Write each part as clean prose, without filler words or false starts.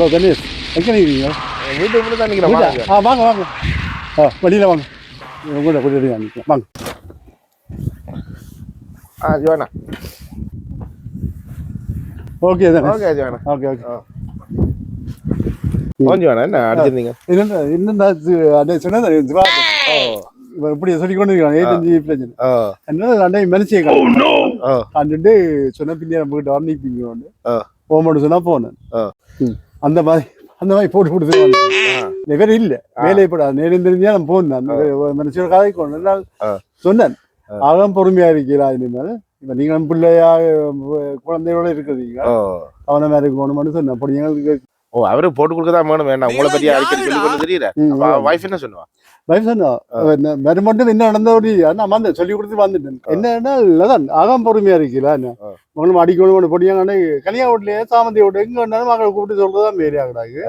Hello Ganesh, எங்கே நிற்கிறீங்க? வீட்டுக்கு தான் நிற்கிறேன். வாங்க வாங்க. வெளியில் வாங்க, உங்களோட கொஞ்சம் நிற்கிறேன் வாங்க. ஜோனா. ஓகே தானே? Okay Jona. Okay okay. Jona என்ன அடிச்சிருந்தீங்க? என்னென்ன அண்டை சொன்னது இப்படி சொல்லி கொண்டு இருக்காங்க. 8-5 பிரச்சனை என்ன அண்டை மனுஷியை கண்டுட்டு சொன்ன பின்னே நம்ம கிட்ட வரணிப்பீங்க போகமாட்டு சொன்னா போனேன். அந்த மாதிரி போட்டு கொடுத்துருவாங்க. வேற இல்ல வேலையை போடாது நேரம் தெரிஞ்சா நம்ம போனேன். அந்த மனுஷோட கதை கொண்டு சொன்னேன். அதான் பொறுமையா இருக்கிறா. இனிமேல் இப்ப நீங்க பிள்ளையா குழந்தையோட இருக்கிறீங்க, அவனை மாதிரி இருக்கணும்னு சொன்னேன். அப்படி எங்களுக்கு அவரு போட்டு கொடுக்கதான் வேணும். வேண்டாம் உங்களை பத்தி அடிக்கடி சொல்லி கொண்டு தெரியல. வைஃப் என்ன சொல்லுவா? வைஃப் சொன்னா வேற மட்டும் என்ன நடந்த ஒரு நான் வந்து சொல்லி கொடுத்து வந்துட்டேன். என்னன்னா அதான் அதான் பொறுமையா இருக்கீங்களா என்ன மகளும் அடிக்கணும் பொடியாங்க கல்யாண வீட்லயே சாமந்தி வீட்டு எங்க வேணாலும் மக்களை கூப்பிட்டு சொல்றதுதான் வேறு ஆகிடாது.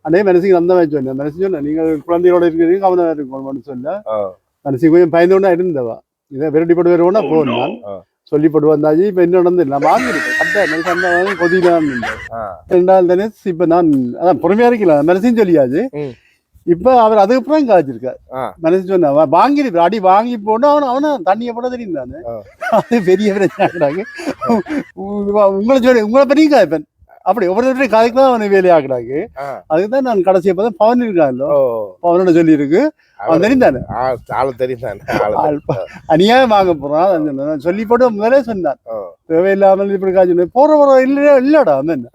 அண்டே மனசுக்கு அந்த மாதிரி சொன்னேன். மனசு சொன்னேன் நீங்கள் குழந்தையோட இருக்கிறீங்க அவனை இருக்கணும்னு சொன்ன மனசுக்கு கொஞ்சம் பயந்தோன்னா இருந்தவா. இதை விரட்டிப்பட்டு வருவோன்னா போனான் சொல்லிப்பட்டு வந்தாச்சு. இப்ப என்ன நடந்து நான் வாங்கிருக்கேன் கட்ட கொதிதான் 2 தானே. இப்ப நான் அதான் பொறுமையா இருக்கலாம் மனசையும் சொல்லியாச்சு. இப்ப அவர் அதுக்கப்புறம் காய்ச்சிருக்காரு. மனசு சொன்ன வாங்கிருக்க அடி வாங்கி போட்டு அவனை தண்ணியை போட தெரியும் தானே. அது பெரிய பிரச்சனை. உங்களை பெரிய காய்ப்பேன் அப்படி ஒவ்வொருத்தருடைய கதைக்கு தான் அவனை வேலையாக்குறாங்க. அதுக்குதான் நான் கடைசியை பார்த்தா பவன் இருக்கான்ல பவனோட சொல்லி இருக்கு. அவன் தெரிந்தானே அநியாயம் வாங்க போறான் சொல்லி போட்டு முதலே சொன்னான். தேவையில்லாமல் இப்படி காய்ச்சி போற இல்லடா அவன்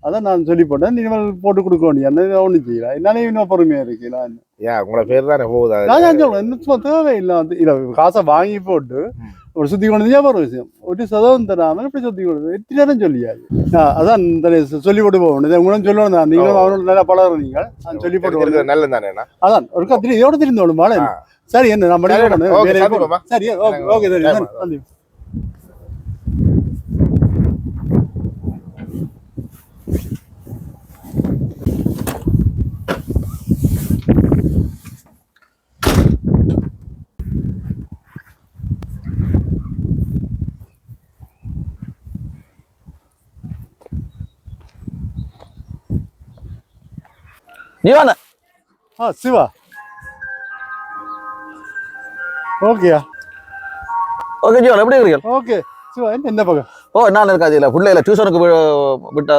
அதான் நான் சொல்லி போட்டேன். இனிமேல் போட்டு கொடுக்க வேண்டிய ஒண்ணு செய்யலாம். என்னாலே இன்னும் பொறுமையா இருக்கலாம். உங்களோட பேர் தானே போகுது. நான் சொல்லுவேன் தேவையில்லை காசை வாங்கி போட்டு ஒரு சுத்தி கொண்டு ஒரு விஷயம் ஒரு சதவீதம் தராமல் இப்படி சுத்தி கொண்டு எத்தனை நேரம் சொல்லியாது. அதான் சொல்லி போட்டு போகணும். உங்களும் சொல்லணும். நீங்களும் அவனோட நல்லா பழகுறீங்க. நான் சொல்லி போட்டு நல்ல தானே. அதான் ஒரு கத்திரி இதோட தெரிந்து மாலை. சரி என்ன நம்ம சரி ஓகே சரி. நீவான சிவா ஓகேயா ஓகே ஜீவன் எப்படி இருக்கீங்க? ஓகே சிவா என்ன பக்கம்? நான் இருக்காது இல்ல பிள்ளைல டியூஷனுக்கு விட்ட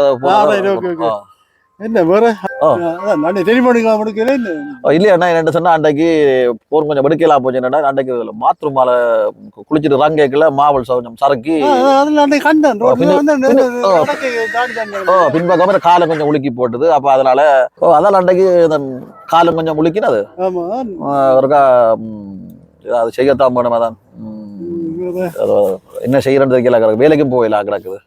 என்ன வேற டெலிஃபோனுக்கு முடிக்கல இல்லையா என்ன சொன்னா அன்றைக்கு போன் கொஞ்சம் எடுக்கலாம் போச்சு. என்னடா அன்றைக்கு பாத்ரூம் மேல குளிச்சுட்டு ரங்கேக்கல மாவல் கொஞ்சம் சரக்கி பின்பக்கம் காலம் கொஞ்சம் உலுக்கி போட்டுது. அப்ப அதனால அதால அன்றைக்கு காலம் கொஞ்சம் உலுக்கினது ஒருக்கா அது செய்யத்தான் போனோம். அதான் என்ன செய்யறது தெரியல. வேலைக்கும் போயில கிடக்குது.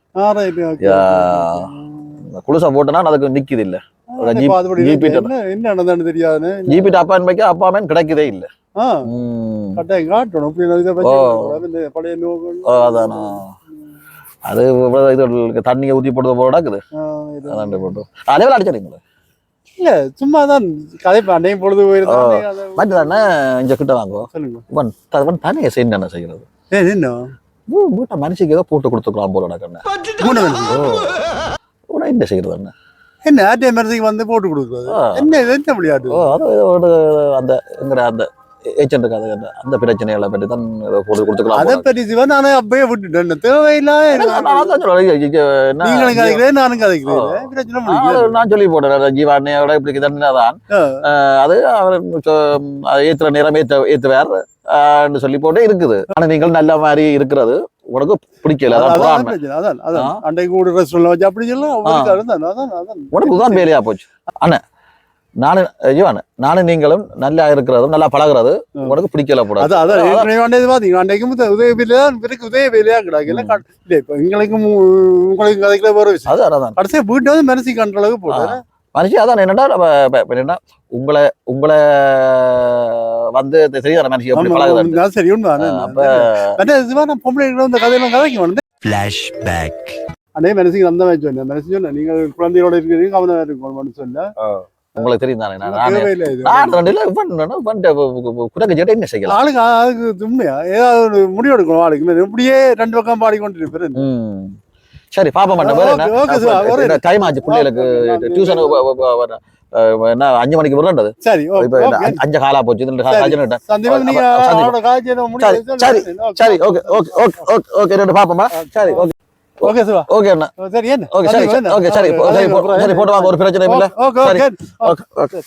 குளிசா போட்டனா அதுக்கு நிக்குது இல்ல. அப்பாமேன் கிடைக்கதே இல்ல. அது தண்ணியை ஊத்தி போடுறது போடாக்குது. அதேவேளை அடிச்சீங்களா? இல்ல சும்மாதான் கதை அன்னையும் பொழுது போயிருந்தானே. இங்க கிட்ட வாங்குவோம் தனியை செய்ய என்ன செய்யறது? வீட்டை மனுஷிக்கு ஏதோ போட்டு கொடுத்துக்கலாம் போல என்ன செய்யறது? என்ன ஆர்டிஎம் வந்து போட்டு கொடுக்குறது என்ன முடியாது. அந்த அந்த ஏஜென்ட் அந்த பிரச்சனைகளை பற்றி தான் போட்டு கொடுத்துக்கலாம். அதை பற்றி சிவன் நானே அப்பயே விட்டுட்டேன். தேவையில்லை நானும் கதைக்கிறேன். நான் சொல்லி போட்டேன் ஜீவாண்ணையோட இப்படி தண்ணினாதான் அது அவர் ஏத்துற நேரம் ஏத்துவார் சொல்லி போட்டே இருக்குது. ஆனா நீங்கள் நல்ல மாதிரி இருக்கிறது உனக்கு பிடிக்கல. அன்றைக்கு கூட ரெஸ்டாரன்ட்ல வச்சு அப்படி உனக்கு தான் வேலையா போச்சு. அண்ணா நானும் நீங்களும் நல்லா இருக்கிறதும் நல்லா பழகுறது உனக்கு பிடிக்கல போட. மனசு கண்ட அளவுக்கு போடுறேன். மனுஷி அதான் என்னன்னா உங்களை உங்களை வந்து சரியான மனுஷி எப்படி பழகுது. சரி அதே மனசுக்கு அந்த மாதிரி சொன்னேன். மனசு சொன்னேன் நீங்கள் குழந்தையோட இருக்கிறீங்க அவனை இருக்கணும்னு சொன்ன உங்களுக்கு தெரியும் தானே. என்ன செய்யலாம் ஆளுக்கு அதுக்கு உண்மையா ஏதாவது ஒரு முடிவு எடுக்கணும். ஆளுக்கு இப்படியே 2 பக்கம் பாடிக்கொண்டு இருப்பேன். சரி பாப்பா மாட்டேன் வேற ஓகே, ஓகே சார், ஒரு என்ன டைம் ஆச்சு பிள்ளைகளுக்கு டியூஷன் என்ன 5 மணிக்கு வரேன்றது சரி இப்ப என்ன 5 காலா போச்சு 2 காலா சந்தீபம் நீங்க அவரோட காய்ச்சல் முடிஞ்சு சரி okay okay okay okay okay ரெண்டு பாப்போமா சரி ஓகே ஓகே சிவா ஓகே அண்ணா சரி என்ன ஓகே சரி ஓகே சரி சரி போட்டு வாங்க ஒரு பிரச்சனை இல்ல ஓகே சரி ஓகே ஓகே ஓகே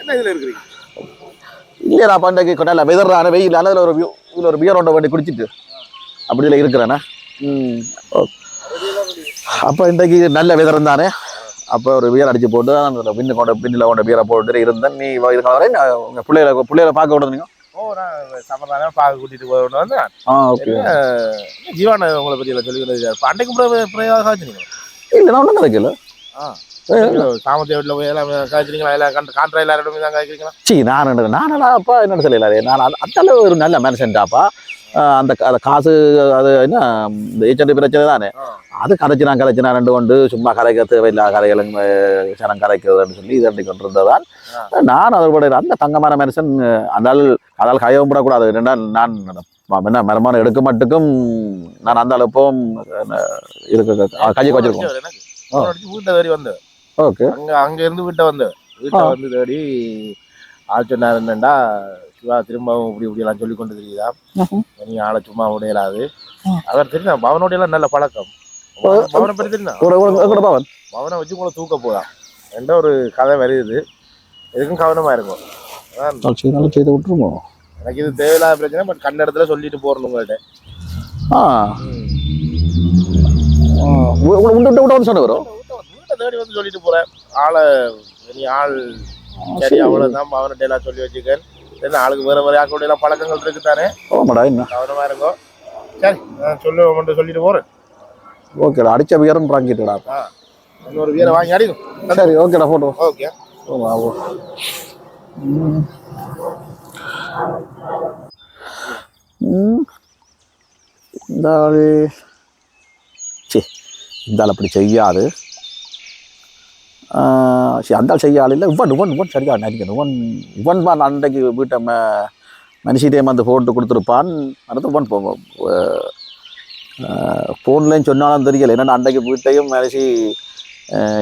என்ன இதுல இருக்கிறீங்க? இல்லையா பண்டைக்கு கொண்டால வெதறான வெயில் அதில் ஒரு பியர் ஒன்றை வண்டி குடிச்சிட்டு அப்படியில இருக்கிறேண்ணா அப்போ இன்றைக்கு நல்ல வெதர் தானே அப்போ ஒரு பியர் அடிச்சு போட்டு பின்னில் கொண்ட பியரை போட்டு இருந்தேன் நீ இதுக்கு வரை உங்கள் பிள்ளைகளை பார்க்க விடுறீங்க நான் சமதானமா பார்க்க கூட்டிட்டு போகணும் வந்து ஓகே ஜீவான உங்களை பத்தி எல்லாம் சொல்லி அன்றைக்கு பிரயோகம் ஆச்சுங்க இல்லை நான் ஒன்றும் கிடைக்கல சாமத்திய வீட்டில் போய் எல்லாம் காய்ச்சிங்களா எல்லாம் கான்ட்ரா எல்லாரும் தான் காய்க்கிறீங்களா சி நானடா அப்பா என்ன சொல்லலாரு நான் அந்த ஒரு நல்ல மனுஷன்டாப்பா அந்த காசு அது என்ன இந்த ஏச்சண்டி பிரச்சனை தானே அது கதைச்சு நான் ரெண்டு கொண்டு சும்மா கதைக்க தேவையில்லாத கதைகளும் சனம் கதைக்கிறதுன்னு சொல்லி இது கொண்டு இருந்ததால் நான் அதோட அந்த தங்கமான மனுஷன் அதால் கையவும் விடக்கூடாது என்னென்னா நான் என்ன மரமான எடுக்க மட்டுக்கும் நான் அந்த அளவுக்கும் இருக்கு கையை வச்சிருக்கோம் வீட்டை தேடி வந்தேன் ஓகே அங்க இருந்து வீட்டை வந்தேன் வந்து தேடி ஆள் சொன்னார் என்னண்டா சிவா திரும்பவும் இப்படி எல்லாம் சொல்லி கொண்டு தெரியுதா நீ ஆளை சும்மா உடையலாது அவர் தெரியும் பவனோட எல்லாம் நல்ல பழக்கம் பவனை பற்றி தெரியும் பவனை வச்சு கூட தூக்க போதான் என்ற ஒரு கதை வருது எதுக்கும் கவனமா இருக்கும் செய்து விட்டுருமோ எனக்கு இது தேவையில்லாத பிரச்சனை பட் கண்ட இடத்துல சொல்லிட்டு போறணும் உங்கள்கிட்ட சொன்ன வரும் வீட்டை தேடி வந்து சொல்லிட்டு போறேன் ஆளை நீ ஆள் சரி அவ்வளவுதான் பவன்கிட்ட எல்லாம் சொல்லி வச்சுக்கேன் ஆளுக்கு வேற வேற யாருடைய எல்லாம் பழக்கங்கள் இருக்குதானே கவனமா இருக்கும் சரி நான் சொல்லிட்டு போறேன் ஓகேடா அடிச்ச வீரம் வாங்கிட்டுடா இன்னொரு வீரை வாங்கி அடிக்கும் சரி ஓகேடா போட்டோ ஓகே இந்த ஆள் அப்படி செய்யாது அந்த ஆள் செய்ய ஆள் இல்லை இவன் சரியா நினைக்கணும் இவன் தான் அன்றைக்கு வீட்டை மனுஷிட்டே வந்து போட்டு கொடுத்துருப்பான் அடுத்து இவன் ஃபோன்லேயும் சொன்னாலும் தெரியலை என்னென்னா அன்றைக்கு வீட்டையும் மனுஷி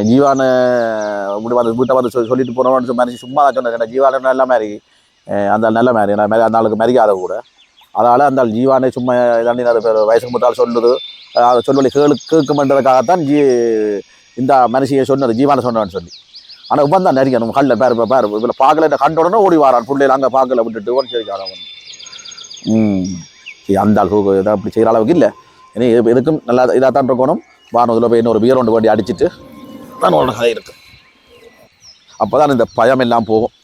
ஜீவான இப்படி வந்து வீட்டை வந்து சொல்லிட்டு போனோம்னு மனுஷி சும்மா தான் சொன்னேன் ஜீவான நல்ல மாதிரி அந்த நல்ல மாதிரி அந்த ஆளுக்கு மரியாதை கூட அதனால் அந்த ஆள் ஜீவானே சும்மா இதாண்டி அது வயசுக்கு முத்தால் சொல்லுது அதை சொல்லி கேட்குமென்றதுக்காகத்தான் இந்த மனுஷியை சொன்னது ஜீவான சொன்னான்னு சொல்லி ஆனால் இவன் தான் நெறிக்கணும் கல்ல பேர் இதில் பார்க்கல கண்ட உடனே ஓடி வாரான் பிள்ளைகள் அங்கே பார்க்கல விட்டுட்டு ஒன் சரி அவன் அந்த ஆள் இதை அப்படி செய்கிற அளவுக்கு இல்லை இனி எதுக்கும் நல்லா இதாக தான் இருக்கணும் வானதில் போய் இன்னொரு பியர் ஒன்று வண்டி அடிச்சுட்டு தான் ஒரு கதை இருக்கு அப்போ தான் இந்த பயம் எல்லாம் போகும்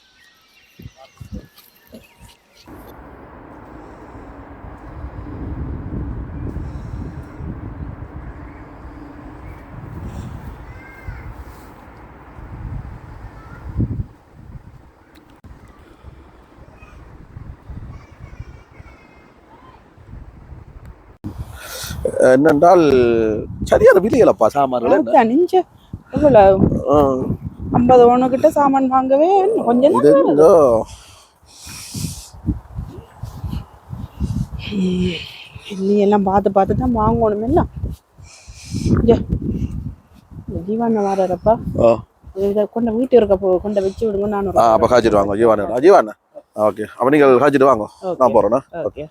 என்னென்றால் சரியான விலைகளப்பா சாமான்கள் அணிஞ்சு எவ்வளவு 50 ஒண்ணுகிட்ட சாமான் வாங்கவே கொஞ்சம் நீ எல்லாம் பார்த்து தான் வாங்கணும் எல்லாம் ஜீவான வர்றப்பா இதை கொண்ட வீட்டு இருக்க கொண்ட வச்சு விடுங்க நான் அப்போ காய்ச்சிட்டு வாங்க ஜீவான ஓகே அப்போ நீங்கள் காய்ச்சிட்டு வாங்க நான் போகிறேண்ணா ஓகே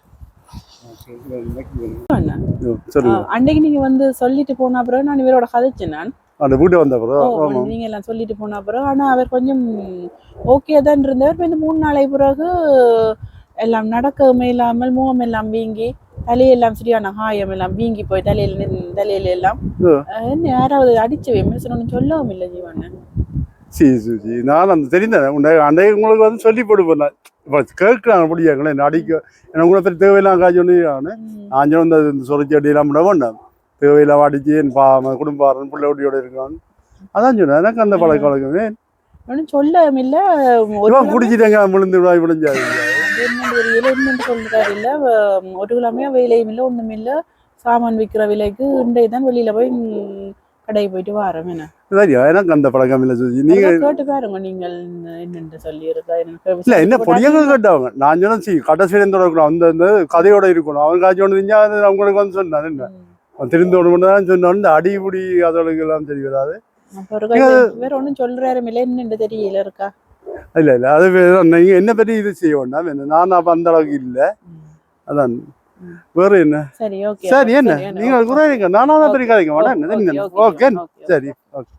அன்னைக்கு நீங்க வந்து சொல்லிட்டு போன அப்புறம் நான் இவரோட கதைச்சேன் நான் அந்த வீட்டு வந்த அப்புறம் நீங்க எல்லாம் சொல்லிட்டு போன அப்புறம் ஆனா அவர் கொஞ்சம் ஓகே தான் இருந்தவர் இந்த 3 நாளை பிறகு எல்லாம் நடக்கவே இல்லாமல் முகம் எல்லாம் வீங்கி தலையெல்லாம் சரியான காயம் எல்லாம் வீங்கி போய் தலையில எல்லாம் என்ன யாராவது அடிச்சு விமர்சனம் சொல்லவும் இல்லை ஜீவன் சரி நான் அந்த தெரிந்தேன் அன்றைக்கு உங்களுக்கு வந்து சொல்லி போடுவேன் இப்போ கேட்குறாங்க முடியாங்களே அடிக்க எனக்கு உங்களை பற்றி தேவையெல்லாம் காய்ச்சி ஒன்று நான் வந்து இந்த சொரிச்சி அடியெல்லாம் விட வேண்டாம் தேவையெல்லாம் அடிச்சு என் குடும்பம் பிள்ளை ஒட்டியோட இருக்கான்னு அதான் சொன்னேன் எனக்கு அந்த பழக்க வழக்கமே சொல்லவும் இல்லை குடிச்சிட்டாங்க விழுந்து விழுஞ்சாது அது என்னன்னு தெரியல, என்னன்னு சொல்றாரு இல்ல, ஒரு கிழமையா வேலையும் இல்லை ஒண்ணும் இல்லை, சாமான் விற்கிற விலைக்கு இன்றைய தான் வெளியில போய் கடை போயிட்டு வாரம் என்ன சரியா எனக்கு அந்த பழக்கம் இல்லை சுஜி. நீங்க கேட்டு பாருங்க நீங்கள் என்னென்று சொல்லி இருக்கா இல்ல என்ன பொடியங்கள் கேட்டவங்க, நான் சொன்னேன் சி கடைசியில தொடக்கணும் அந்த கதையோட இருக்கணும். அவன் காட்சி ஒன்று செஞ்சா அது அவங்களுக்கு வந்து சொன்னான் என்ன திருந்த ஒன்று தான் சொன்னான். இந்த அடிபுடி அதோட எல்லாம் சரி வராது. வேற ஒண்ணும் சொல்றாரு இல்லை, என்னென்று தெரியல இருக்கா. இல்ல இல்ல அது நீங்க என்ன பற்றி இது செய்ய வேண்டாம். நான் அப்ப அந்த அளவுக்கு இல்லை. அதான் வேற என்ன சரி ஓகே சரி என்ன நீங்க குறைங்க, நானா தான் பெரிய கதைங்க வேணா. ஓகே சரி ஓகே.